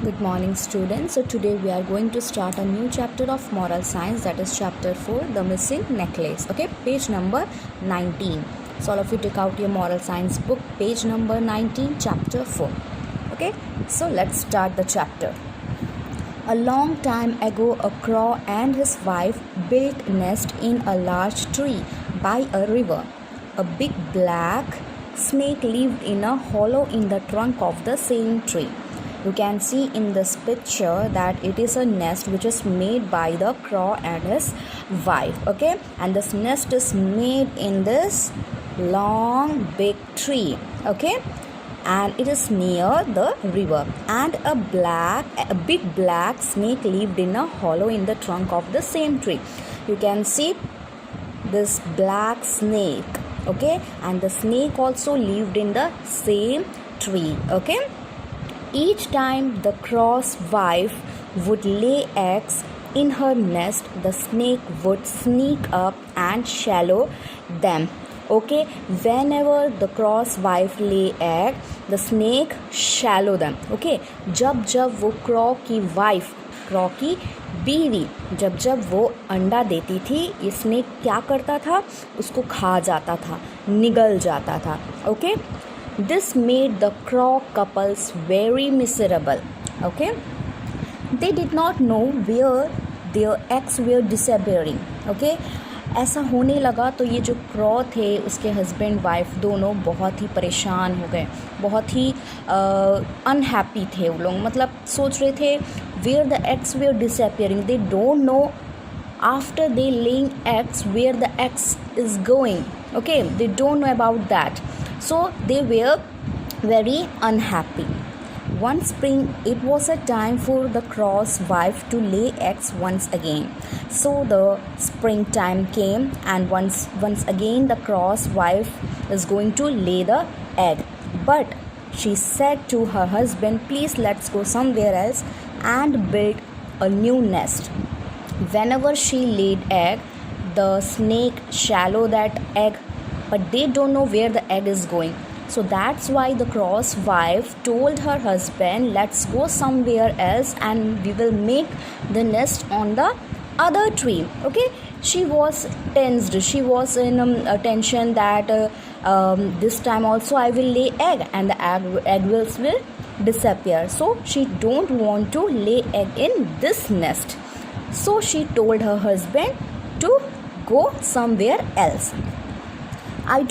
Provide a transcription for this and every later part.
Good morning, students. So today we are going to start a new chapter of moral science, that is chapter 4, the missing necklace. Okay, page number 19. So all of you take out your moral science book, page number 19, chapter 4. Okay, so let's start the chapter. A long time ago, a crow and his wife built a nest in a large tree by a river. A big black snake lived in a hollow in the trunk of the same tree. You can see in this picture that it is a nest which is made by the crow and his wife. Okay, and this nest is made in this long big tree. Okay, and it is near the river, and a big black snake lived in a hollow in the trunk of the same tree. You can see this black snake. Okay, and the snake also lived in the same tree. Okay, each time the crow's wife would lay eggs in her nest, the snake would sneak up and swallow them. Okay, whenever the crow's wife lay egg, the snake swallow them. Okay, जब वो crow की wife, crow की बीवी जब वो अंडा देती थी, ये स्नेक क्या करता था? उसको खा जाता था, निगल जाता था. Okay, this made the crow couples very miserable. Okay, they did not know where their eggs were disappearing. Okay, ऐसा होने लगा तो ये जो क्रॉ थे, उसके हस्बैंड वाइफ दोनों बहुत ही परेशान हो गए, बहुत ही अनहैप्पी थे वो लोग. मतलब सोच रहे थे where the eggs were disappearing. They don't know after they laying eggs where the eggs is going. Okay, they don't know about that, so they were very unhappy. One spring, it was a time for the crow's wife to lay eggs once again. So the springtime came, and once again the crow's wife is going to lay the egg. But she said to her husband, "Please, let's go somewhere else and build a new nest." Whenever she laid egg, the snake swallow that egg, but they don't know where the egg is going. So that's why the crow's wife told her husband, let's go somewhere else and we will make the nest on the other tree. Okay, she was tensed, she was in a tension that this time also I will lay egg and the egg will disappear. So she don't want to lay egg in this nest. So she told her husband to go somewhere else. I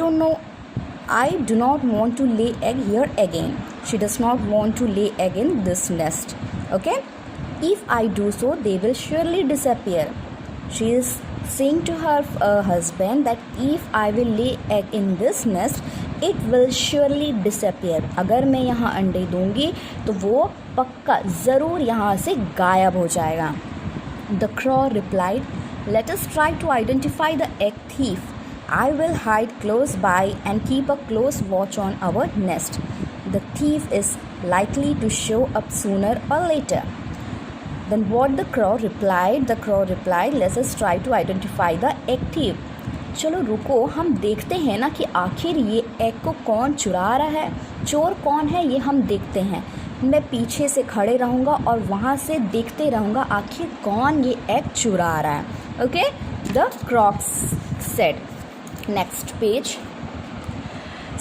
do not want to lay egg here again. She does not want to lay egg in this nest. Okay, if I do so, they will surely disappear. She is saying to her husband that if I will lay egg in this nest, it will surely disappear. अगर मैं यहाँ अंडे दूँगी तो वो पक्का ज़रूर यहाँ से गायब हो जाएगा. The crow replied, "Let us try to identify the egg thief. I will hide close by and keep a close watch on our nest. The thief is likely to show up sooner or later." Then what the crow replied? The crow replied, "Let us try to identify the egg thief." चलो रुको, हम देखते हैं ना कि आखिर ये egg को कौन चुरा रहा है, चोर कौन है, ये हम देखते हैं. मैं पीछे से खड़े रहूँगा और वहाँ से देखते रहूँगा आखिर कौन ये एग चुरा रहा है. Okay, the crow said. Next page.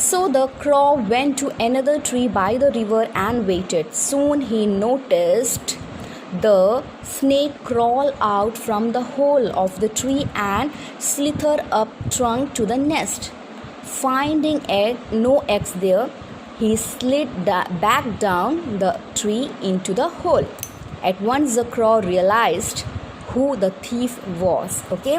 So the crow went to another tree by the river and waited. Soon he noticed the snake crawl out from the hole of the tree and slither up trunk to the nest. Finding no eggs there, he slid back down the tree into the hole. At once the crow realized who the thief was. Okay,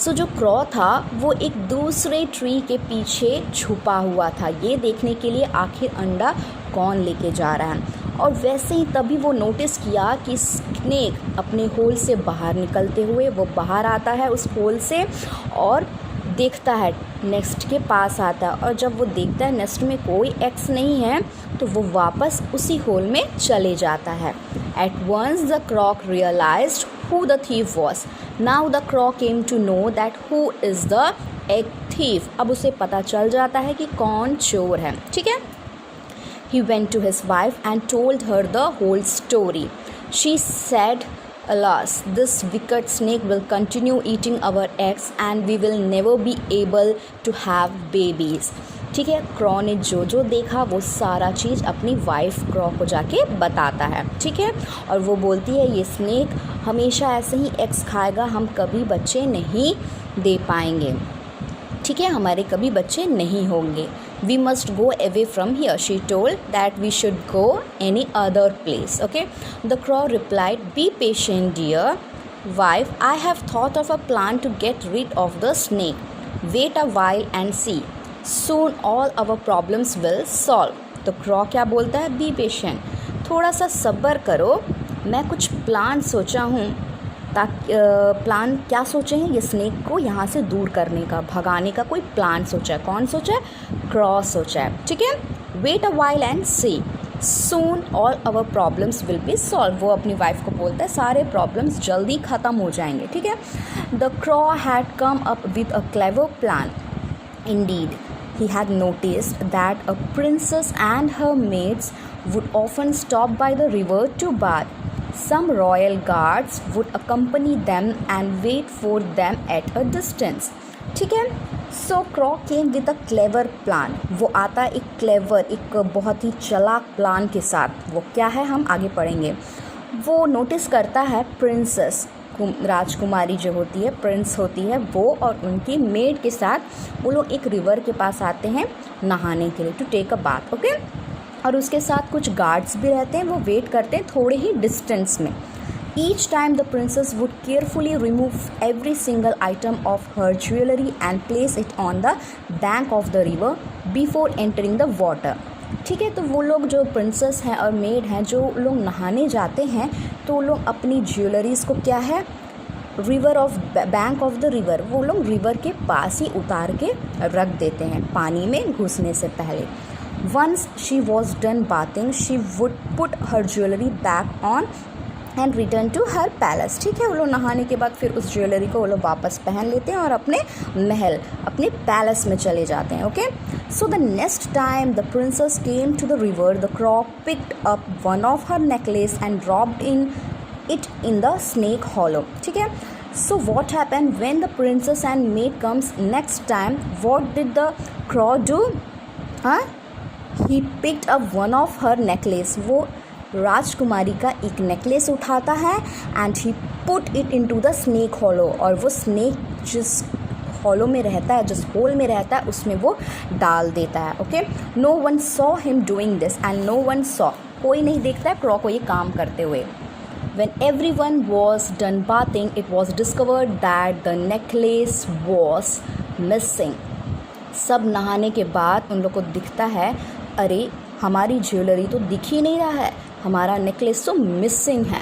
सो जो क्रॉ था वो एक दूसरे tree के पीछे छुपा हुआ था, ये देखने के लिए आखिर अंडा कौन लेके जा रहा है. और वैसे ही तभी वो नोटिस किया कि स्नेक अपने होल से बाहर निकलते हुए वो बाहर आता है उस होल से और देखता है, नेस्ट के पास आता है. और जब वो देखता है नेस्ट में कोई एग्स नहीं है तो वो वापस उसी होल में चले जाता है. At once the crow realized who the thief was. Now the crow came to know that who is the egg thief. अब उसे पता चल जाता है कि कौन चोर है. ठीक है, He went to his wife and told her the whole story. She said, "Alas, this wicked snake will continue eating our eggs and we will never be able to have babies." ठीक है, क्रॉ ने जो जो देखा वो सारा चीज़ अपनी wife क्रॉ को जाके बताता है। ठीक है, और वो बोलती है ये स्नेक हमेशा ऐसे ही एग्स खाएगा, हम कभी बच्चे नहीं दे पाएंगे। ठीक है, हमारे कभी बच्चे नहीं होंगे। We must go away from here. She told that we should go any other place. Okay, the crow replied, "Be patient, dear wife. I have thought of a plan to get rid of the snake. Wait a while and see. Soon all our problems will solve." तो क्रॉ क्या बोलता है? Be patient, थोड़ा सा सब्र करो, मैं कुछ प्लान सोचा हूँ। ताकि प्लान क्या सोचे हैं? ये स्नेक को यहाँ से दूर करने का, भगाने का कोई प्लान सोचा है। कौन सोचा है? क्रॉ सोचा है। ठीक है, wait a while and see soon all our problems will be solve. वो अपनी वाइफ को बोलता है सारे प्रॉब्लम्स जल्दी ख़त्म हो जाएंगे। ठीक है, the क्रॉ had come up with a clever plan. Indeed he had noticed that a princess and her maids would often stop by the river to bathe. Some royal guards would accompany them and wait for them at a distance. ठीक है, so crow came with a clever plan. वो आता है एक clever, एक बहुत ही चालाक plan के साथ। वो क्या है हम आगे पढ़ेंगे। वो नोटिस करता है प्रिंसेस, राजकुमारी जो होती है, प्रिंस होती है, वो और उनकी मेड के साथ वो लोग एक रिवर के पास आते हैं नहाने के लिए, to take a bath. Okay, और उसके साथ कुछ गार्ड्स भी रहते हैं, वो वेट करते हैं थोड़े ही डिस्टेंस में। Each time the princess would carefully remove every single item of her jewellery and place it on the bank of the river before entering the water. ठीक है, तो वो लोग जो प्रिंसेस हैं और मेड हैं, जो लोग नहाने जाते हैं तो वो लोग अपनी ज्वेलरीज़ को क्या है, river of bank of the river, वो लोग रिवर के पास ही उतार के रख देते हैं पानी में घुसने से पहले। Once she was done bathing she would put her jewellery back on and return to her palace. ठीक है, वो लोग नहाने के बाद फिर उस ज्वेलरी को वो लोग वापस पहन लेते हैं और अपने महल, अपने पैलेस में चले जाते हैं। Okay, so the next time the princess came to the river the crow picked up one of her necklace and dropped in it in the snake hollow. ठीक है, so what happened when the princess and maid comes next time? What did the crow do? He picked up one of her necklace. वो राजकुमारी का एक necklace उठाता है and he put it into the snake hollow, और वो snake जिस hollow में रहता है, जिस होल में रहता है, उसमें वो डाल देता है। Okay, no one saw him doing this and no one saw, कोई नहीं देखता है क्रॉ को ये काम करते हुए। When everyone was done bathing, it was discovered that the necklace was missing. सब नहाने के बाद उन लोग को दिखता है, अरे हमारी ज्वेलरी तो दिख ही नहीं रहा है, हमारा नेकलेस तो मिसिंग है।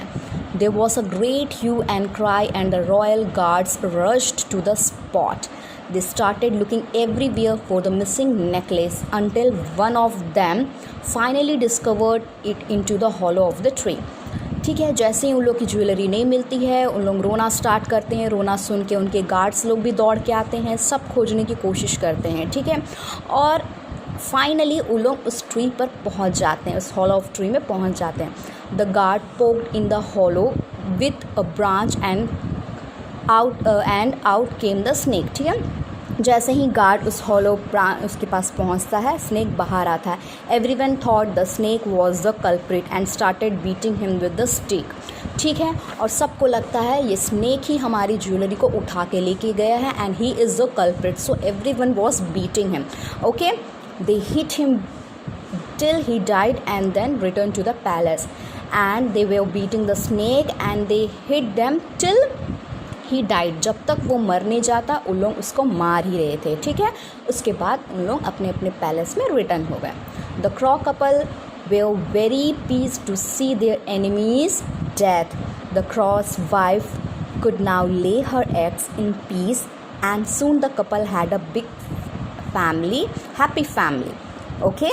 There was a great hue and cry and the royal guards rushed to the spot. They started looking everywhere for the missing necklace until one of them finally discovered it into the hollow of the tree. ठीक है, जैसे ही उन लोग की jewellery नहीं मिलती है, उन लोग रोना स्टार्ट करते हैं। रोना सुन के उनके गार्ड्स लोग भी दौड़ के आते हैं, सब खोजने की कोशिश करते हैं। ठीक है, और फाइनली उन लोग उस ट्री पर पहुंच जाते हैं, उस हॉलो ऑफ ट्री में पहुंच जाते हैं। The guard poked in the hollow with a branch and out came the snake. ठीक है, जैसे ही गार्ड उस हॉलो उसके पास पहुंचता है, स्नेक बाहर आता है। Everyone thought the snake was the culprit and started beating him with the stick. ठीक है, और सबको लगता है ये स्नेक ही हमारी ज्वेलरी को उठा के लेके गया है and he is the culprit, so everyone was beating him. Okay, they hit him till he died and then returned to the palace, and they were beating the snake and they hit them till he died. जब तक वो मर नहीं जाता उन लोग उसको मार ही रहे थे। ठीक है, उसके बाद उन लोग अपने अपने पैलेस में रिटर्न हो गए। The crow couple were very pleased to see their enemies death. The crow's wife could now lay her eggs in peace and soon the couple had a big family, happy family. Okay,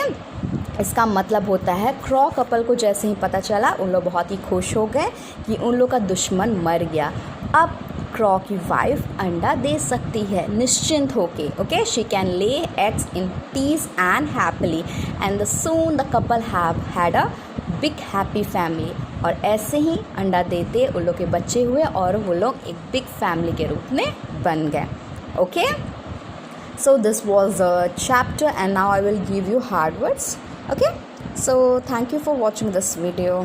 इसका मतलब होता है क्रॉ couple को जैसे ही पता चला उन लोग बहुत ही खुश हो गए कि उन लोग का दुश्मन मर गया। अब क्रॉ की वाइफ अंडा दे सकती है निश्चिंत होके. Okay, she can lay eggs in peace and happily and soon the couple have had a big happy family. और ऐसे ही अंडा देते उन लोग के बच्चे हुए और वो लोग एक बिग फैमिली के रूप में बन गए. Okay, so this was a chapter and now I will give you hard words. Okay, so thank you for watching this video.